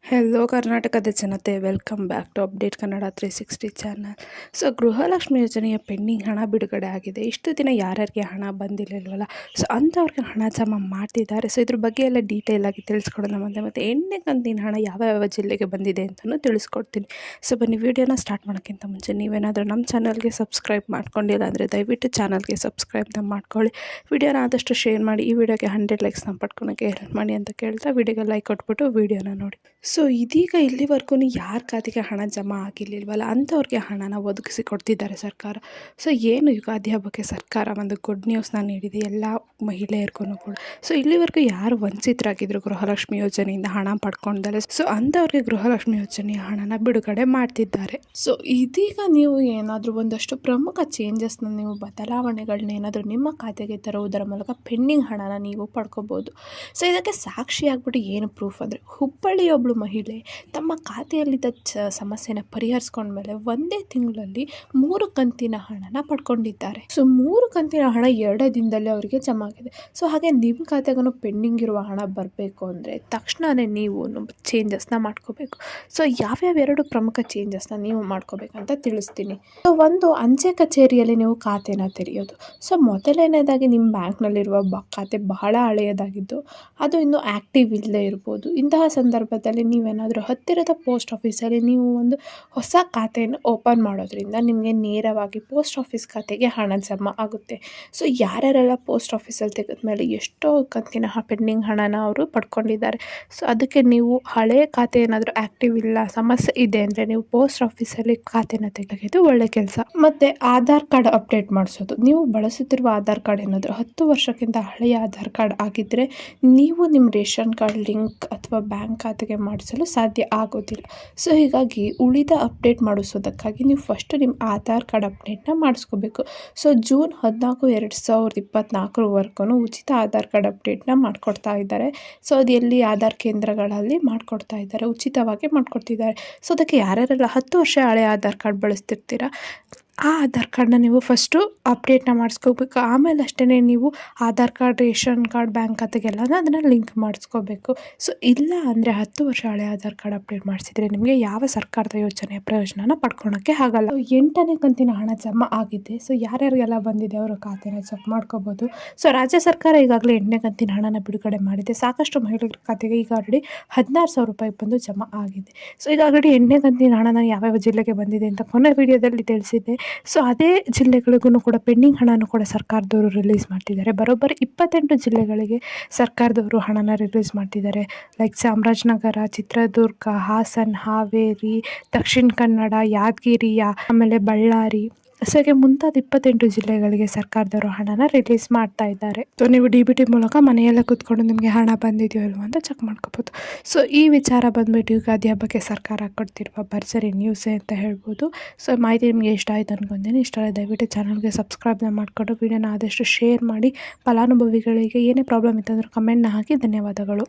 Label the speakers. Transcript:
Speaker 1: Hello ಕರ್ನಾಟಕದ ಜನತೆ, welcome back to update Kannada 360 channel. So Gruhalakshmi ಯೋಜನೆಯ ಪೆಂಡಿಂಗ್ ಹಣ ಬಿಡುಗಡೆ ಆಗಿದೆ. ಇಷ್ಟು ದಿನ ಯಾರ್ಯಾರಿಗೆ ಹಣ ಬಂದಿರಲಿಲ್ವಲ್ಲ, ಸೊ ಅಂಥವ್ರಿಗೆ ಹಣ ಜಮಾ ಮಾಡ್ತಿದ್ದಾರೆ. ಸೊ ಇದ್ರ ಬಗ್ಗೆ ಎಲ್ಲ ಡೀಟೇಲಾಗಿ ತಿಳಿಸ್ಕೊಡೋಣ. ಮತ್ತು ಎಣ್ಣೆ ಕಂತಿನ ಹಣ ಯಾವ ಜಿಲ್ಲೆಗೆ ಬಂದಿದೆ ಅಂತಲೂ ತಿಳಿಸ್ಕೊಡ್ತೀನಿ. ಸೊ ಬನ್ನಿ, ವಿಡಿಯೋನ ಸ್ಟಾರ್ಟ್ ಮಾಡೋಕ್ಕಿಂತ ಮುಂಚೆ ನೀವೇನಾದರೂ ನಮ್ಮ ಚಾನಲ್ಗೆ ಸಬ್ಸ್ಕ್ರೈಬ್ ಮಾಡ್ಕೊಂಡಿಲ್ಲ ಅಂದರೆ ದಯವಿಟ್ಟು ಚಾನಲ್ಗೆ ಸಬ್ಸ್ಕ್ರೈಬ್ನ ಮಾಡ್ಕೊಳ್ಳಿ. ವಿಡಿಯೋನ ಆದಷ್ಟು ಶೇರ್ ಮಾಡಿ. ಈ ವಿಡಿಯೋಗೆ 100 ಲೈಕ್ಸ್ನ ಪಡ್ಕೊಳಕ್ಕೆ ಹೆಲ್ಪ್ ಮಾಡಿ ಅಂತ ಕೇಳ್ತಾ ವಿಡಿಯೋಗೆ ಲೈಕ್ ಕೊಟ್ಬಿಟ್ಟು ವಿಡಿಯೋನ ನೋಡಿ. ಸೊ ಇದೀಗ ಇಲ್ಲಿವರೆಗೂ ಯಾರ ಖಾತೆಗೆ ಹಣ ಜಮಾ ಆಗಿರಲಿಲ್ವಲ್ಲ ಅಂಥವ್ರಿಗೆ ಹಣನ ಒದಗಿಸಿ ಕೊಡ್ತಿದ್ದಾರೆ ಸರ್ಕಾರ. ಸೊ ಏನು ಯುಗಾದಿ ಹಬ್ಬಕ್ಕೆ ಸರ್ಕಾರ ಒಂದು ಗುಡ್ ನ್ಯೂಸ್ನ ನೀಡಿದೆ ಎಲ್ಲ ಮಹಿಳೆಯರಿಗೂ ಕೂಡ. ಸೊ ಇಲ್ಲಿವರೆಗೂ ಯಾರು ವಂಚಿತರಾಗಿದ್ದರು ಗೃಹಲಕ್ಷ್ಮಿ ಯೋಜನೆಯಿಂದ ಹಣ ಪಡ್ಕೊಂಡಲ್ಲ, ಸೊ ಅಂಥವ್ರಿಗೆ ಗೃಹಲಕ್ಷ್ಮಿ ಯೋಜನೆಯ ಹಣನ ಬಿಡುಗಡೆ ಮಾಡ್ತಿದ್ದಾರೆ. ಸೊ ಇದೀಗ ನೀವು ಏನಾದರೂ ಒಂದಷ್ಟು ಪ್ರಮುಖ ಚೇಂಜಸ್ನ, ನೀವು ಬದಲಾವಣೆಗಳನ್ನ ಏನಾದರೂ ನಿಮ್ಮ ಖಾತೆಗೆ ತರುವುದರ ಮೂಲಕ ಪೆಂಡಿಂಗ್ ಹಣನ ನೀವು ಪಡ್ಕೋಬೋದು. ಸೊ ಇದಕ್ಕೆ ಸಾಕ್ಷಿಯಾಗ್ಬಿಟ್ಟು ಏನು ಪ್ರೂಫ್ ಅಂದರೆ, ಹುಬ್ಬಳ್ಳಿಯ ಒಬ್ಬಳು ಮಹಿಳೆ ತಮ್ಮ ಖಾತೆಯಲ್ಲಿದ್ದ ಸಮಸ್ಯೆನ ಪರಿಹರಿಸ್ಕೊಂಡ್ಮೇಲೆ ಒಂದೇ ತಿಂಗಳಲ್ಲಿ 3 ಕಂತಿನ ಹಣನ ಪಡ್ಕೊಂಡಿದ್ದಾರೆ. ಸೊ 3 ಕಂತಿನ ಹಣ 2 ದಿನದಲ್ಲಿ ಅವರಿಗೆ ಜಮಾ ಆಗಿದೆ. ಸೊ ಹಾಗೆ ನಿಮ್ಮ ಖಾತೆಗೂ ಪೆಂಡಿಂಗ್ ಇರುವ ಹಣ ಬರಬೇಕು ಅಂದರೆ ತಕ್ಷಣವೇ ನೀವು ಚೇಂಜಸ್ನ ಮಾಡ್ಕೋಬೇಕು. ಸೊ ಯಾವ್ಯಾವ 2 ಪ್ರಮುಖ ಚೇಂಜಸ್ನ ನೀವು ಮಾಡ್ಕೋಬೇಕಂತ ತಿಳಿಸ್ತೀನಿ. ಸೊ ಒಂದು, ಅಂಚೆ ಕಚೇರಿಯಲ್ಲಿ ನೀವು ಖಾತೆನ ತೆರೆಯೋದು. ಸೊ ಮೊದಲನೇದಾಗಿ ನಿಮ್ಮ ಬ್ಯಾಂಕ್ನಲ್ಲಿರುವ ಖಾತೆ ಬಹಳ ಹಳೆಯದಾಗಿದ್ದು ಅದು ಇನ್ನೂ ಆ್ಯಕ್ಟಿವ್ ಇಲ್ಲದೆ ಇರ್ಬೋದು. ಇಂತಹ ಸಂದರ್ಭದಲ್ಲಿ ನೀವೇನಾದರೂ ಹತ್ತಿರದ ಪೋಸ್ಟ್ ಆಫೀಸಲ್ಲಿ ನೀವು ಒಂದು ಹೊಸ ಖಾತೆಯನ್ನು ಓಪನ್ ಮಾಡೋದ್ರಿಂದ ನಿಮಗೆ ನೇರವಾಗಿ ಪೋಸ್ಟ್ ಆಫೀಸ್ ಖಾತೆಗೆ ಹಣ ಜಮಾ ಆಗುತ್ತೆ. ಸೊ ಯಾರ್ಯಾರೆಲ್ಲ ಪೋಸ್ಟ್ ಆಫೀಸಲ್ಲಿ ತೆಗೆದ್ಮೇಲೆ ಎಷ್ಟೋ ಕಂತಿನ ಪೆಂಡಿಂಗ್ ಹಣನ ಅವರು ಪಡ್ಕೊಂಡಿದ್ದಾರೆ. ಸೊ ಅದಕ್ಕೆ ನೀವು ಹಳೆಯ ಖಾತೆ ಏನಾದರೂ ಆ್ಯಕ್ಟಿವ್ ಇಲ್ಲ, ಸಮಸ್ಯೆ ಇದೆ ಅಂದರೆ ನೀವು ಪೋಸ್ಟ್ ಆಫೀಸಲ್ಲಿ ಖಾತೆನ ತೆಗೆಯೋದು ಒಳ್ಳೆ ಕೆಲಸ. ಮತ್ತು ಆಧಾರ್ ಕಾರ್ಡ್ ಅಪ್ಡೇಟ್ ಮಾಡಿಸೋದು. ನೀವು ಬಳಸುತ್ತಿರುವ ಆಧಾರ್ ಕಾರ್ಡ್ ಏನಾದರೂ 10 ವರ್ಷಕ್ಕಿಂತ ಹಳೆಯ ಆಧಾರ್ ಕಾರ್ಡ್ ಆಗಿದ್ದರೆ ನೀವು ನಿಮ್ಮ ರೇಷನ್ ಕಾರ್ಡ್ ಲಿಂಕ್ ಅಥವಾ ಬ್ಯಾಂಕ್ ಖಾತೆಗೆ ಮಾಡಿಸಲು ಸಾಧ್ಯ ಆಗೋದಿಲ್ಲ. ಸೊ ಹೀಗಾಗಿ ಉಳಿದ ಅಪ್ಡೇಟ್ ಮಾಡಿಸೋದಕ್ಕಾಗಿ ನೀವು ಫಸ್ಟ್ ನಿಮ್ಮ ಆಧಾರ್ ಕಾರ್ಡ್ ಅಪ್ಡೇಟ್ನ ಮಾಡಿಸ್ಕೋಬೇಕು. ಸೊ ಜೂನ್ 14, 2024 ಉಚಿತ ಆಧಾರ್ ಕಾರ್ಡ್ ಅಪ್ಡೇಟ್ನ ಮಾಡಿಕೊಡ್ತಾ ಇದ್ದಾರೆ. ಸೊ ಅದು ಎಲ್ಲಿ ಆಧಾರ್ ಕೇಂದ್ರಗಳಲ್ಲಿ ಮಾಡಿಕೊಡ್ತಾ ಇದ್ದಾರೆ, ಉಚಿತವಾಗಿ ಮಾಡಿಕೊಡ್ತಿದ್ದಾರೆ. ಸೊ ಅದಕ್ಕೆ ಯಾರ್ಯಾರೆಲ್ಲ 10 ವರ್ಷ ಹಳೆ ಆಧಾರ್ ಕಾರ್ಡ್ ಬಳಸ್ತಿರ್ತೀರ ಆ ಆಧಾರ್ ಕಾರ್ಡನ್ನ ನೀವು ಫಸ್ಟು ಅಪ್ಡೇಟ್ನ ಮಾಡಿಸ್ಕೋಬೇಕು. ಆಮೇಲೆ ಅಷ್ಟೇ ನೀವು Aadhaar card, ration card, bank ಖಾತೆಗೆಲ್ಲ ಅದನ್ನು ಲಿಂಕ್ ಮಾಡಿಸ್ಕೋಬೇಕು. ಸೊ ಇಲ್ಲ ಅಂದರೆ 10 ವರ್ಷ ಹಳೆ ಆಧಾರ್ ಕಾರ್ಡ್ ಅಪ್ಡೇಟ್ ಮಾಡಿಸಿದರೆ ನಿಮಗೆ ಯಾವ ಸರ್ಕಾರದ ಯೋಜನೆಯ ಪ್ರಯೋಜನನ ಪಡ್ಕೊಳಕ್ಕೆ ಆಗಲ್ಲ. 8ನೇ ಕಂತಿನ ಹಣ ಜಮಾ ಆಗಿದೆ. ಸೊ ಯಾರ್ಯಾರಿಗೆಲ್ಲ ಬಂದಿದೆ ಅವರ ಖಾತೆನ ಚೆಕ್ ಮಾಡ್ಕೋಬೋದು. ಸೊ ರಾಜ್ಯ ಸರ್ಕಾರ ಈಗಾಗಲೇ 8ನೇ ಕಂತಿನ ಹಣನ ಬಿಡುಗಡೆ ಮಾಡಿದೆ. ಸಾಕಷ್ಟು ಮಹಿಳೆಯರ ಖಾತೆಗೆ ಈಗ ಆಲ್ರೆಡಿ 16,000 ರೂಪಾಯಿ ಬಂದು ಜಮಾ ಆಗಿದೆ. ಸೊ ಈಗ ಆಲ್ರೆಡಿ 8ನೇ ಕಂತಿನ ಹಣನ ಯಾವ್ಯಾವ ಜಿಲ್ಲೆಗೆ ಬಂದಿದೆ ಅಂತ ಕೊನೆ ವಿಡಿಯೋದಲ್ಲಿ ತಿಳಿಸಿದ್ದೆ. ಸೊ ಅದೇ ಜಿಲ್ಲೆಗಳಿಗೂ ಕೂಡ ಪೆಂಡಿಂಗ್ ಹಣನೂ ಕೂಡ ಸರ್ಕಾರದವರು ರಿಲೀಸ್ ಮಾಡ್ತಿದ್ದಾರೆ. ಬರೋಬ್ಬರಿ 28 ಜಿಲ್ಲೆಗಳಿಗೆ ಸರ್ಕಾರದವರು ಹಣನ ರಿಲೀಸ್ ಮಾಡ್ತಿದ್ದಾರೆ. ಲೈಕ್ ಚಾಮರಾಜನಗರ, ಚಿತ್ರದುರ್ಗ, ಹಾಸನ, ಹಾವೇರಿ, ದಕ್ಷಿಣ ಕನ್ನಡ, ಯಾದಗಿರಿ, ಆಮೇಲೆ ಬಳ್ಳಾರಿ, ಸೊ ಹೀಗೆ ಮುಂತಾದ 28 ಜಿಲ್ಲೆಗಳಿಗೆ ಸರ್ಕಾರದವರು ಹಣನ ರಿಲೀಸ್ ಮಾಡ್ತಾ ಇದ್ದಾರೆ. ಸೊ ನೀವು DBT ಮೂಲಕ ಮನೆಯಲ್ಲೇ ಕೂತ್ಕೊಂಡು ನಿಮಗೆ ಹಣ ಬಂದಿದೆಯೋ ಇಲ್ವೋ ಅಂತ ಚೆಕ್ ಮಾಡ್ಕೋಬೋದು. ಸೊ ಈ ವಿಚಾರ ಬಂದುಬಿಟ್ಟು ಯುಗಾದಿ ಹಬ್ಬಕ್ಕೆ ಸರ್ಕಾರ ಕೊಡ್ತಿರುವ ಭರ್ಜರಿ ನ್ಯೂಸೇ ಅಂತ ಹೇಳ್ಬೋದು. ಸೊ ಮಾಹಿತಿ ನಿಮಗೆ ಇಷ್ಟ ಆಯಿತು ಅನ್ಕೊಂತೀನಿ. ಇಷ್ಟ ಆದರೆ ದಯವಿಟ್ಟು ಚಾನಲ್ಗೆ ಸಬ್ಸ್ಕ್ರೈಬ್ನ ಮಾಡಿಕೊಂಡು ವಿಡಿಯೋನ ಆದಷ್ಟು ಶೇರ್ ಮಾಡಿ. ಫಲಾನುಭವಿಗಳಿಗೆ ಏನೇ ಪ್ರಾಬ್ಲಮ್ ಇತ್ತಂದ್ರೆ ಕಮೆಂಟ್ನ ಹಾಕಿ. ಧನ್ಯವಾದಗಳು.